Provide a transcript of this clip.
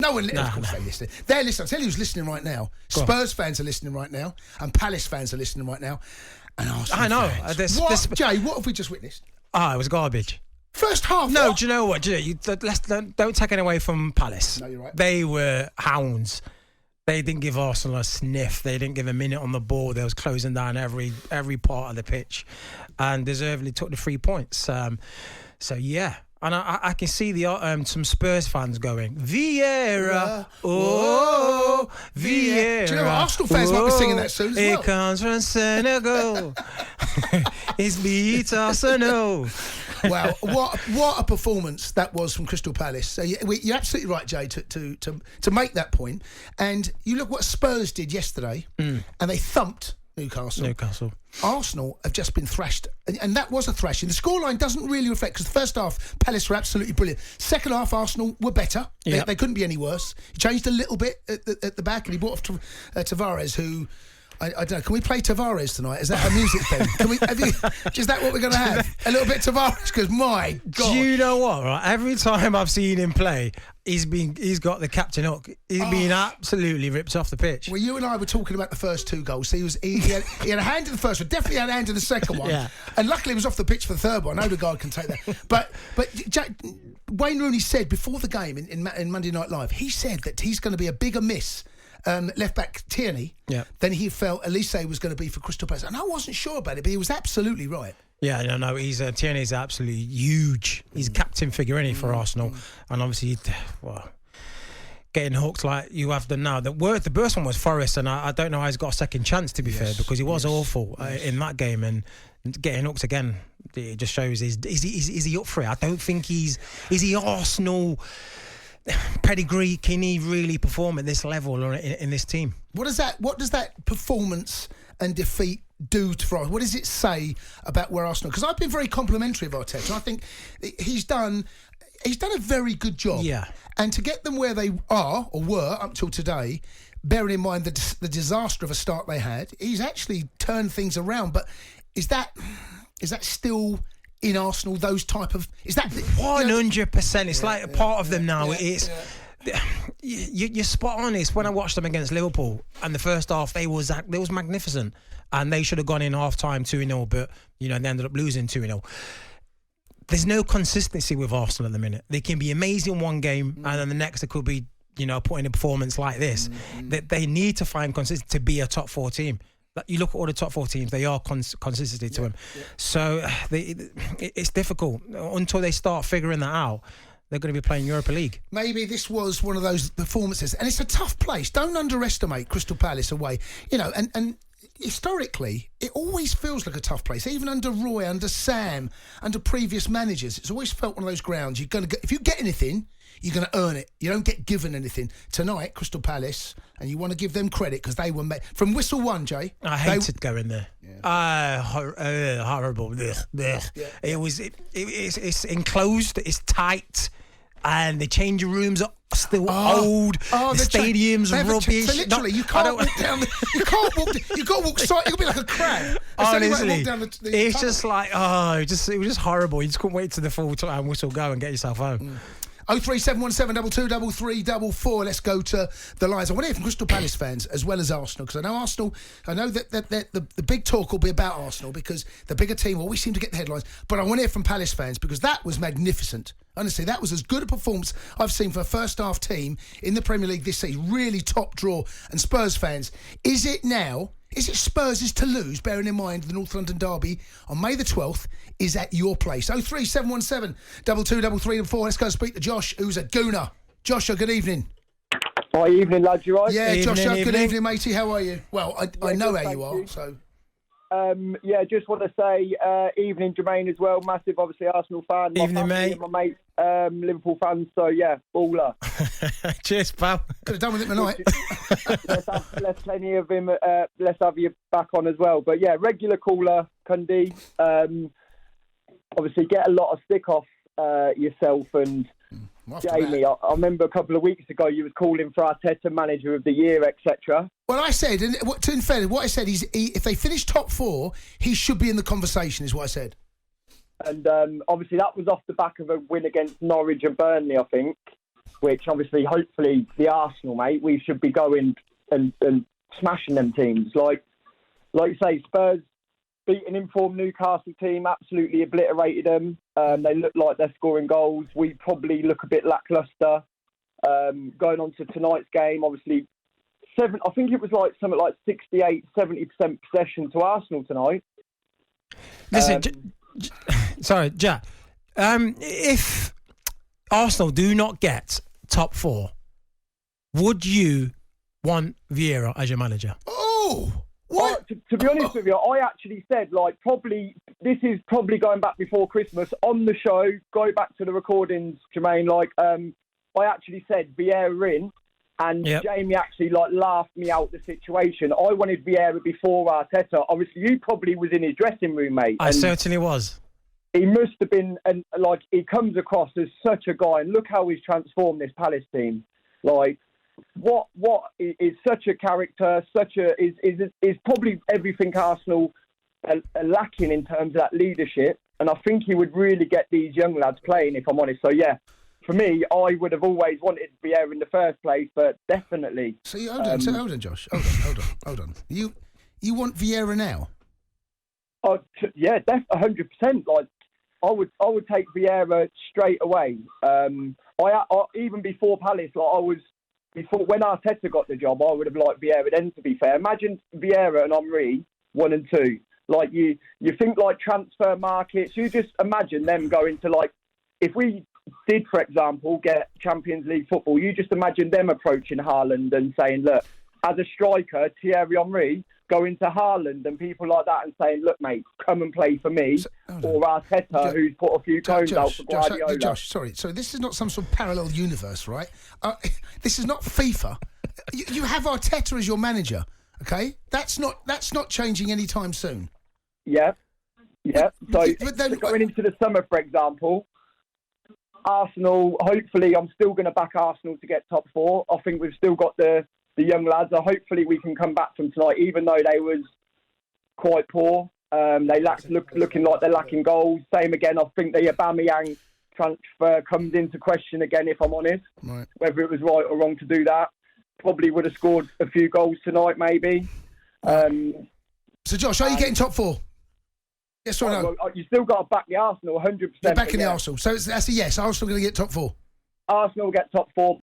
No one, of course, they're listening. They're listening. I'll tell you who's listening right now. Spurs fans are listening right now, and Palace fans are listening right now, and Arsenal I know. fans. Jay, what have we just witnessed? It was garbage. First half. No, do you know what? Don't take it away from Palace. No, you're right. They were hounds. They didn't give Arsenal a sniff. They didn't give a minute on the ball. They was closing down every part of the pitch, and deservedly took the 3 points. So yeah. And I can see some Spurs fans going, Vieira, oh, Vieira. Do you know what? Arsenal fans might be singing that soon as well. He comes from Senegal. He's beat Arsenal. Wow, what a performance that was from Crystal Palace. So you're absolutely right, Jay, to make that point. And you look what Spurs did yesterday, and they thumped Newcastle. Arsenal have just been thrashed, and that was a thrashing. The scoreline doesn't really reflect, because the first half, Palace were absolutely brilliant. Second half, Arsenal were better. Yep. They couldn't be any worse. He changed a little bit at the back, and he brought off Tavares, who... I don't know. Can we play Tavares tonight? Is that a music thing? Is that what we're going to have? A little bit Tavares, because my God. Do you know what? Right, every time I've seen him play, he's got the captain hook. He's been absolutely ripped off the pitch. Well, you and I were talking about the first two goals. So he had a hand in the first one, definitely had a hand in the second one, and luckily he was off the pitch for the third one. Odegaard can take that. But Jack, Wayne Rooney said before the game in Monday Night Live, he said that he's going to be a bigger miss. Left back Tierney, then he felt Elise was going to be for Crystal Palace, and I wasn't sure about it, but he was absolutely right. Yeah, no, Tierney's absolutely huge. He's captain figure, isn't he, for Arsenal, and obviously, getting hooked like you have done now. The worst one was Forrest, and I don't know how he's got a second chance, to be fair, because he was awful in that game, and getting hooked again, it just shows is he up for it? I don't think is he Arsenal pedigree. Can he really perform at this level or in this team? What does that performance and defeat do for us? What does it say about where Arsenal? Because I've been very complimentary of Arteta. I think he's done a very good job. Yeah. And to get them where they are or were up till today, bearing in mind the disaster of a start they had, he's actually turned things around. But is that still in Arsenal, those type of... Is that... 100%. It's like a part of them now. You're spot on. It's when I watched them against Liverpool, and the first half, they was magnificent. And they should have gone in half-time 2-0, but, they ended up losing 2-0. There's no consistency with Arsenal at the minute. They can be amazing one game, and then the next, it could be, putting a performance like this. They need to find consistency to be a top 4 team. You look at all the top 4 teams, they are consistency to them. So it's difficult. Until they start figuring that out, they're going to be playing Europa League. Maybe this was one of those performances. And it's a tough place. Don't underestimate Crystal Palace away. And historically, it always feels like a tough place. Even under Roy, under Sam, under previous managers, it's always felt one of those grounds. You're going to get, if you get anything, you're going to earn it. You don't get given anything. Tonight, Crystal Palace, and you want to give them credit because they were made from whistle one, Jay. I hated going there. Horrible. Yeah. It's enclosed. It's tight, and the changing rooms are still old. The stadium's rubbish. So literally, you can't walk down. You can't walk. You got to walk side. You'll be like a crab. Honestly, it's just like it was just horrible. You just couldn't wait to the full time whistle go and get yourself home. 03717 22 344. Let's go to the lines. I want to hear from Crystal Palace fans as well as Arsenal, because I know that the big talk will be about Arsenal because the bigger team always seem to get the headlines. But I want to hear from Palace fans because that was magnificent. Honestly, that was as good a performance I've seen for a first half team in the Premier League this season. Really top draw. And Spurs fans, is it Spurs' to lose, bearing in mind the North London derby on May the 12th is at your place? 03717 22 344. Let's go speak to Josh, who's a Gooner. Joshua, good evening. Hi, evening, lads. You right? Yeah, Joshua, good evening, matey. How are you? Well, I know how you are, so... just want to say evening, Jermaine, as well. Massive, obviously, Arsenal fan. Evening, mate. My mate, Liverpool fans. So, yeah, baller. Cheers, pal. Could have done with it tonight. let's plenty of him. Let's have you back on as well. But, yeah, regular caller, Cundy. Obviously, get a lot of stick off yourself and Jamie. I remember a couple of weeks ago you was calling for Arteta Manager of the Year, etc. Well, I said, and in fairness, what I said is, if they finish top 4, he should be in the conversation, is what I said. And obviously that was off the back of a win against Norwich and Burnley, I think. which obviously, hopefully, the Arsenal, mate, we should be going and smashing them teams. Like you say, Spurs beat an informed Newcastle team, absolutely obliterated them. They look like they're scoring goals. We probably look a bit lacklustre. Going on to tonight's game, obviously, I think it was like something like 68-70% possession to Arsenal tonight. Listen, sorry, Jack. If Arsenal do not get top 4, would you want Vieira as your manager? Oh, what? To be honest with you, I actually said, this is probably going back before Christmas on the show. Go back to the recordings, Jermaine. I actually said Vieira in, and Jamie actually laughed me out the situation. I wanted Vieira before Arteta. Obviously, you probably was in his dressing room, mate. I certainly was. He must have been, and he comes across as such a guy. And look how he's transformed this Palace team. What is such a character? Is probably everything Arsenal are lacking in terms of that leadership. And I think he would really get these young lads playing, if I'm honest. So yeah. For me, I would have always wanted Vieira in the first place, but definitely. So hold on, Josh. Hold on. You want Vieira now? Yeah, 100%. I would take Vieira straight away. I even before Palace, before when Arteta got the job, I would have liked Vieira then. To be fair, imagine Vieira and Henry 1 and 2. You think transfer markets. You just imagine them going to if we did, for example, get Champions League football, you just imagine them approaching Haaland and saying, look, as a striker, Thierry Henry going to Haaland and people like that and saying, look, mate, come and play for me, or Arteta, who's put a few cones out for Guardiola. Josh, sorry. So this is not some sort of parallel universe, right? This is not FIFA. You have Arteta as your manager, okay? That's not changing anytime soon. Yeah. So going into the summer, for example, Arsenal, hopefully, I'm still going to back Arsenal to get top 4. I think we've still got the young lads. Hopefully, we can come back from tonight, even though they was quite poor. They looking like they're lacking goals. Same again, I think the Aubameyang transfer comes into question again, if I'm honest. Right. Whether it was right or wrong to do that. Probably would have scored a few goals tonight, maybe. So, Josh, are you getting top 4? Yes or no? You still got to back the Arsenal 100%. You're backing the Arsenal. So that's a yes. Arsenal going to get top 4. Arsenal will get top 4.